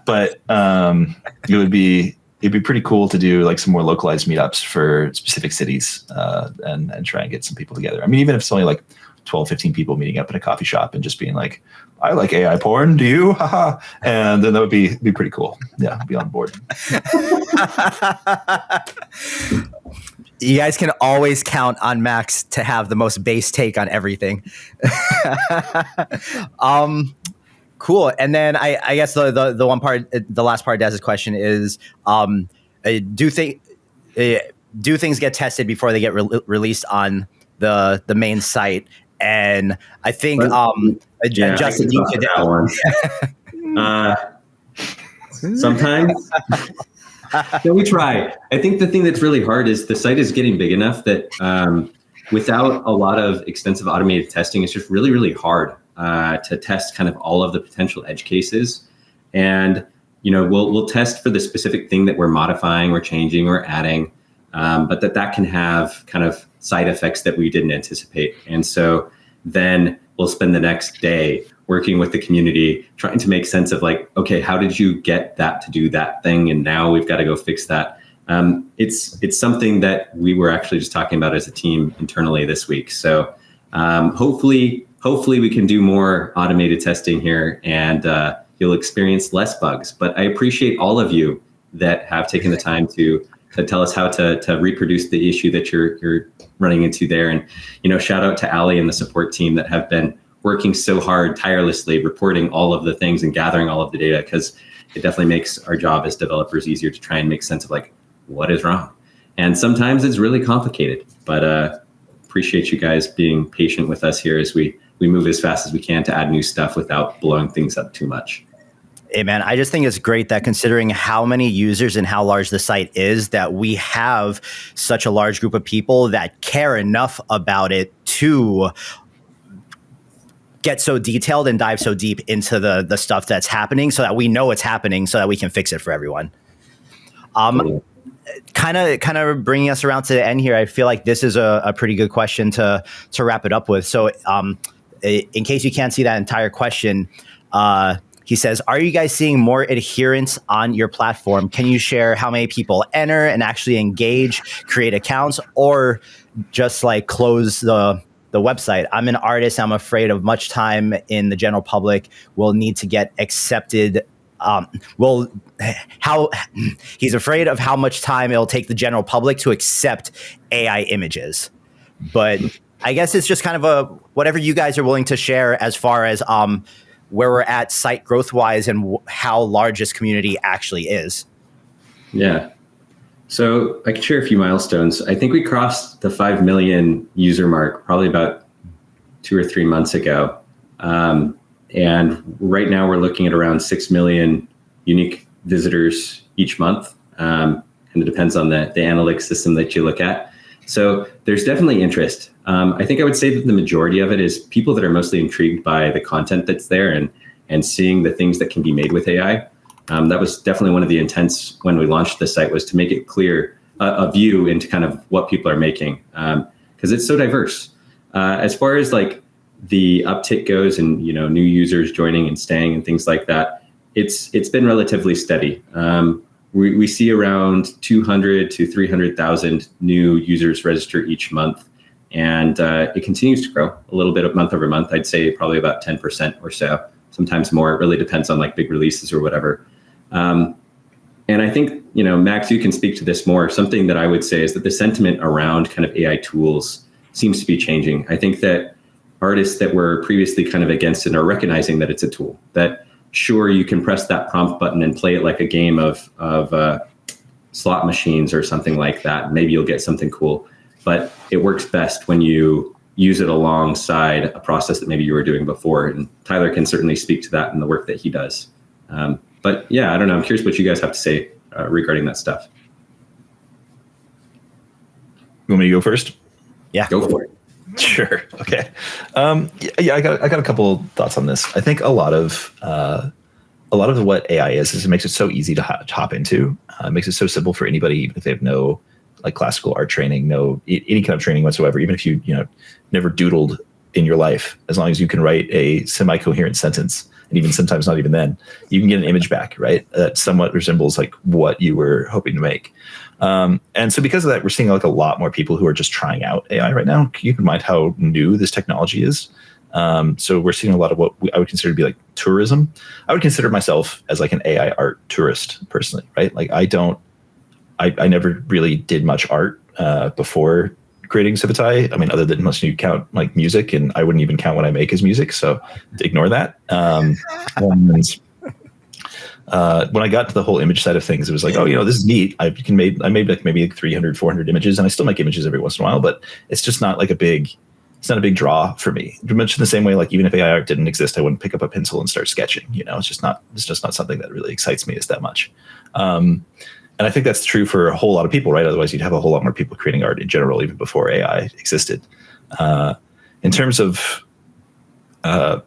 S3: But it'd be pretty cool to do like some more localized meetups for specific cities and try and get some people together. I mean, even if it's only like 12, 15 people meeting up in a coffee shop and just being like, I like AI porn. Do you? Haha. And then that would be pretty cool. Yeah, I'd be on board.
S1: You guys can always count on Max to have the most base take on everything. Cool. And then I guess the one part, the last part of Dez's question is, do things get tested before they get released on the main site? And I think Justin, you could
S4: sometimes. No, we try. I think the thing that's really hard is the site is getting big enough that without a lot of extensive automated testing, it's just really, really hard to test kind of all of the potential edge cases. And, we'll test for the specific thing that we're modifying or changing or adding, but that can have kind of side effects that we didn't anticipate. And so then we'll spend the next day working with the community, trying to make sense of like, okay, how did you get that to do that thing? And now we've got to go fix that. It's something that we were actually just talking about as a team internally this week. So hopefully we can do more automated testing here and you'll experience less bugs. But I appreciate all of you that have taken the time to tell us how to reproduce the issue that you're running into there. And, shout out to Ali and the support team that have been working so hard, tirelessly, reporting all of the things and gathering all of the data, because it definitely makes our job as developers easier to try and make sense of like, what is wrong? And sometimes it's really complicated, but appreciate you guys being patient with us here as we move as fast as we can to add new stuff without blowing things up too much.
S1: Hey man, I just think it's great that considering how many users and how large the site is, that we have such a large group of people that care enough about it to get so detailed and dive so deep into the stuff that's happening so that we know it's happening so that we can fix it for everyone. Kind of bringing us around to the end here, I feel like this is a pretty good question to wrap it up with. So in case you can't see that entire question, he says, are you guys seeing more adherence on your platform? Can you share how many people enter and actually engage, create accounts, or just like close the website? I'm an artist. I'm afraid of much time in the general public will need to get accepted. He's afraid of how much time it'll take the general public to accept AI images. But I guess it's just kind of whatever you guys are willing to share as far as where we're at site growth wise and how large this community actually is. Yeah.
S4: So I can share a few milestones. I think we crossed the 5 million user mark probably about 2 or 3 months ago. And right now we're looking at around 6 million unique visitors each month. And it depends on the analytics system that you look at. So there's definitely interest. I think I would say that the majority of it is people that are mostly intrigued by the content that's there and seeing the things that can be made with AI. That was definitely one of the intents when we launched the site, was to make it clear a view into kind of what people are making, because it's so diverse. As far as like the uptick goes and new users joining and staying and things like that, it's been relatively steady. We see around 200 to 300,000 new users register each month, and it continues to grow a little bit month over month. I'd say probably about 10% or so, sometimes more. It really depends on like big releases or whatever. And I think, Max, you can speak to this more. Something that I would say is that the sentiment around kind of AI tools seems to be changing. I think that artists that were previously kind of against it are recognizing that it's a tool, that sure, you can press that prompt button and play it like a game of slot machines or something like that. Maybe you'll get something cool, but it works best when you use it alongside a process that maybe you were doing before. And Tyler can certainly speak to that in the work that he does. But yeah, I don't know. I'm curious what you guys have to say regarding that stuff.
S3: You want me to go first?
S1: Yeah.
S4: Go for it.
S3: Sure. Okay. Yeah, I got a couple thoughts on this. I think a lot of what AI is it makes it so easy to hop into. It makes it so simple for anybody, even if they have no like classical art training, no any kind of training whatsoever. Even if you never doodled in your life, as long as you can write a semi-coherent sentence, and even sometimes not even then, you can get an image back, right? That somewhat resembles like what you were hoping to make. And so because of that, we're seeing like a lot more people who are just trying out AI right now. Keep in mind how new this technology is. So we're seeing a lot of what I would consider to be like tourism. I would consider myself as like an AI art tourist personally, right? Like I never really did much art before creating Civitai. I mean, other than unless you count like music, and I wouldn't even count what I make as music, so ignore that. When I got to the whole image side of things, it was like, oh, this is neat. I made like maybe like 300, 400 images, and I still make images every once in a while, but it's just not like it's not a big draw for me. Much in the same way, like even if AI art didn't exist, I wouldn't pick up a pencil and start sketching. It's just not something that really excites me as that much. And I think that's true for a whole lot of people, right? Otherwise, you'd have a whole lot more people creating art in general, even before AI existed. In terms of how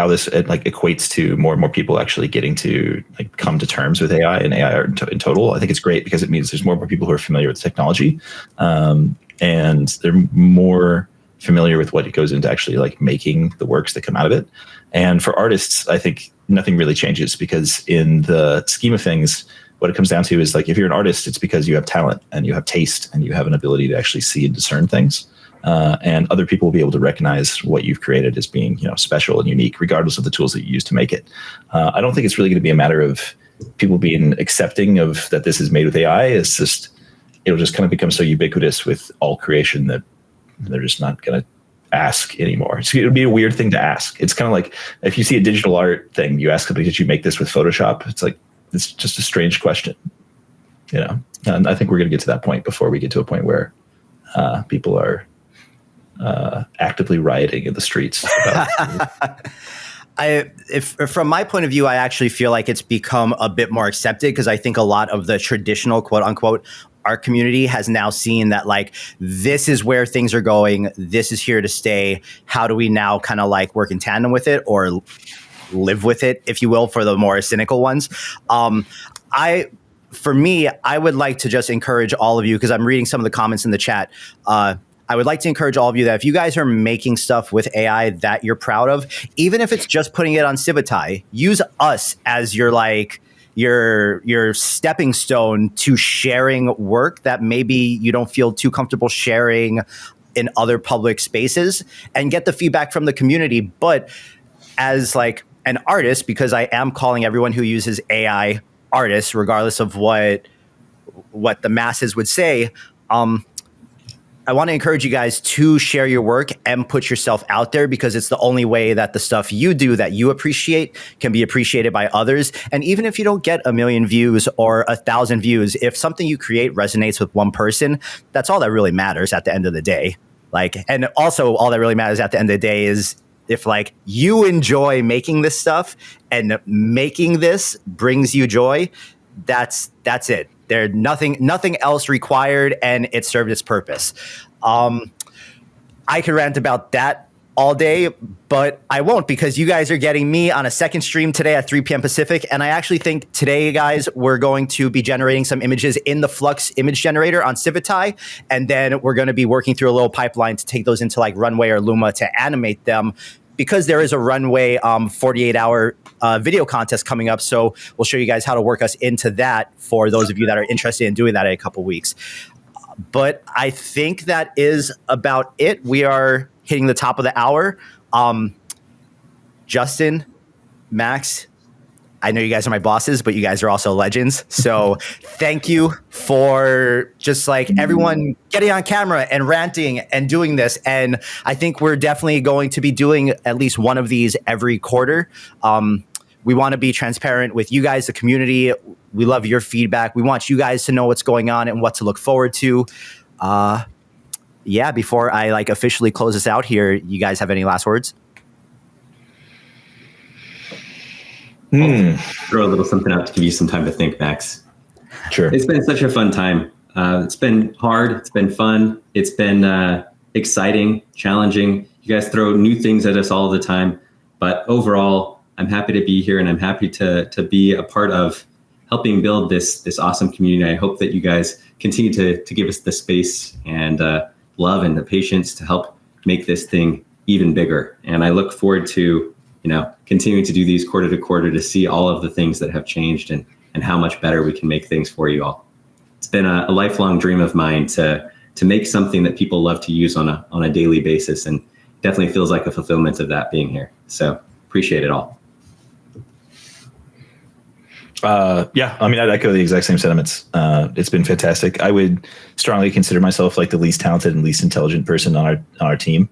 S3: this like equates to more and more people actually getting to like come to terms with AI and AI art in total, I think it's great because it means there's more and more people who are familiar with the technology, and they're more familiar with what it goes into actually like making the works that come out of it. And for artists, I think nothing really changes, because in the scheme of things, what it comes down to is like, if you're an artist, it's because you have talent and you have taste and you have an ability to actually see and discern things. And other people will be able to recognize what you've created as being, special and unique, regardless of the tools that you use to make it. I don't think it's really going to be a matter of people being accepting of that this is made with AI. It'll just kind of become so ubiquitous with all creation that they're just not going to ask anymore. So it'll be a weird thing to ask. It's kind of like if you see a digital art thing, you ask somebody, did you make this with Photoshop? It's like, it's just a strange question, and I think we're going to get to that point before we get to a point where people are actively rioting in the streets.
S1: From my point of view, I actually feel like it's become a bit more accepted, because I think a lot of the traditional quote unquote art community has now seen that like, this is where things are going. This is here to stay. How do we now kind of like work in tandem with it, or live with it, if you will, for the more cynical ones? For me, I would like to just encourage all of you, because I'm reading some of the comments in the chat. I would like to encourage all of you that if you guys are making stuff with AI that you're proud of, even if it's just putting it on Civitai, use us as your stepping stone to sharing work that maybe you don't feel too comfortable sharing in other public spaces, and get the feedback from the community. But as like an artist, because I am calling everyone who uses AI artists, regardless of what the masses would say, I want to encourage you guys to share your work and put yourself out there, because it's the only way that the stuff you do that you appreciate can be appreciated by others. And even if you don't get 1 million views or 1,000 views, if something you create resonates with one person, that's all that really matters at the end of the day. And also all that really matters at the end of the day is if like you enjoy making this stuff and making this brings you joy, that's it. There's nothing else required, and it served its purpose. I could rant about that all day, but I won't, because you guys are getting me on a second stream today at 3 p.m. Pacific. And I actually think today, guys, we're going to be generating some images in the Flux image generator on Civitai. And then we're going to be working through a little pipeline to take those into like Runway or Luma to animate them, because there is a Runway 48-hour video contest coming up. So we'll show you guys how to work us into that for those of you that are interested in doing that in a couple weeks. But I think that is about it. We are hitting the top of the hour. Justin, Max, I know you guys are my bosses, but you guys are also legends. So thank you for just like everyone getting on camera and ranting and doing this. And I think we're definitely going to be doing at least one of these every quarter. We want to be transparent with you guys, the community. We love your feedback. We want you guys to know what's going on and what to look forward to. yeah, before I like officially close this out here, you guys have any last words?
S4: Throw a little something out to give you some time to think, Max.
S3: Sure.
S4: It's been such a fun time. It's been hard. It's been fun. It's been exciting, challenging. You guys throw new things at us all the time. But overall, I'm happy to be here, and I'm happy to be a part of helping build this awesome community. I hope that you guys continue to give us the space and love and the patience to help make this thing even bigger. And I look forward to continuing to do these quarter to quarter to see all of the things that have changed and how much better we can make things for you all. It's been a lifelong dream of mine to make something that people love to use on a daily basis, and definitely feels like a fulfillment of that being here. So appreciate it all.
S3: Yeah, I mean, I'd echo the exact same sentiments. It's been fantastic. I would strongly consider myself like the least talented and least intelligent person on our team.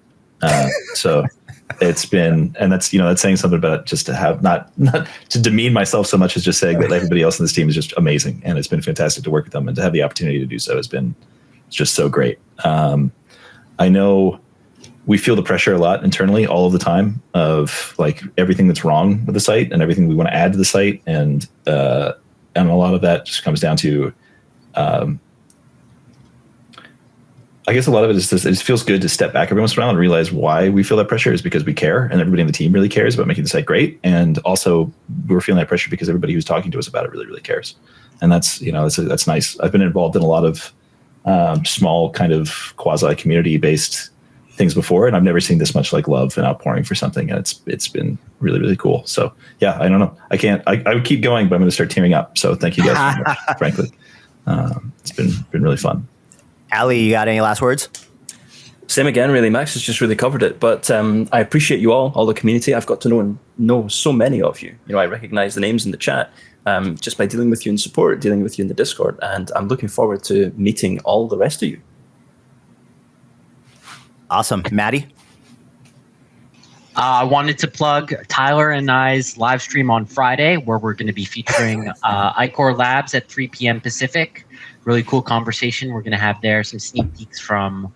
S3: So it's been, and that's saying something about just to have not to demean myself so much as just saying that everybody else on this team is just amazing, and it's been fantastic to work with them, and to have the opportunity to do so it's just so great. I know we feel the pressure a lot internally all of the time of like everything that's wrong with the site and everything we want to add to the site. And a lot of that just comes down to, I guess a lot of it is just, it just feels good to step back every once in a while and realize why we feel that pressure is because we care, and everybody on the team really cares about making the site great. And also we're feeling that pressure because everybody who's talking to us about it really, really cares. And that's, that's nice. I've been involved in a lot of small kind of quasi community based things before, and I've never seen this much like love and outpouring for something, and it's been really, really cool. So yeah, I don't know, I would keep going, but I'm going to start tearing up. So thank you guys so much, frankly. It's been really fun.
S1: Ali, you got any last words?
S2: Same again, really. Max has just really covered it. But I appreciate you all the community. I've got to know so many of you. I recognize the names in the chat just by dealing with you in support, dealing with you in the Discord, and I'm looking forward to meeting all the rest of you.
S1: Awesome. Matty?
S5: I wanted to plug Tyler and I's live stream on Friday, where we're going to be featuring iCore Labs at 3 p.m. Pacific. Really cool conversation we're going to have there, some sneak peeks from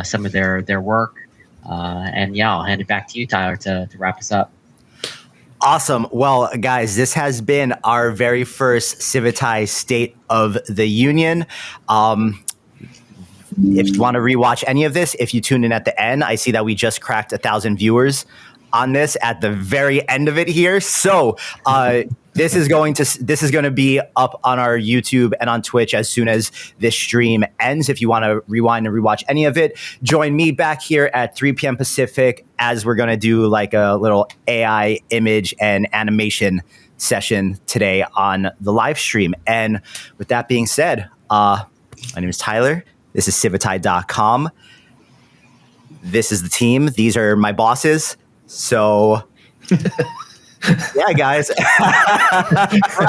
S5: some of their work. And yeah, I'll hand it back to you, Tyler, to wrap us up.
S1: Awesome. Well, guys, this has been our very first Civitai State of the Union. If you want to rewatch any of this, if you tune in at the end, I see that we just cracked 1,000 viewers on this at the very end of it here. So this is going to be up on our YouTube and on Twitch as soon as this stream ends. If you want to rewind and rewatch any of it, join me back here at 3 p.m. Pacific as we're going to do like a little AI image and animation session today on the live stream. And with that being said, my name is Tyler. This is Civitai.com. This is the team. These are my bosses. So, yeah, guys.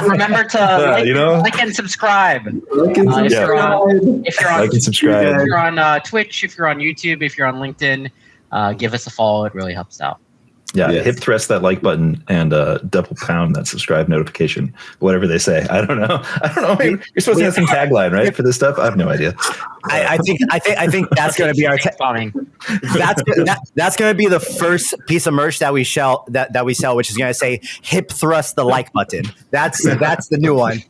S5: Remember to like and subscribe.
S3: Like and subscribe.
S5: If you're on Twitch, if you're on YouTube, if you're on LinkedIn, give us a follow. It really helps out.
S3: Yeah, yes. Hip thrust that like button and double pound that subscribe notification, whatever they say. I don't know. You're supposed to have some tagline, right, for this stuff? I have no idea.
S1: I think that's going to be our that's going to be the first piece of merch that we sell, which is going to say "hip thrust the like button." That's the new one.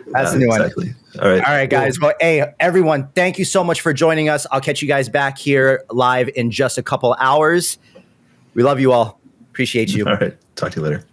S1: That's the new
S3: exactly.
S1: one. All right, guys. Well, hey, everyone, thank you so much for joining us. I'll catch you guys back here live in just a couple hours. We love you all. Appreciate you.
S3: All right. Talk to you later.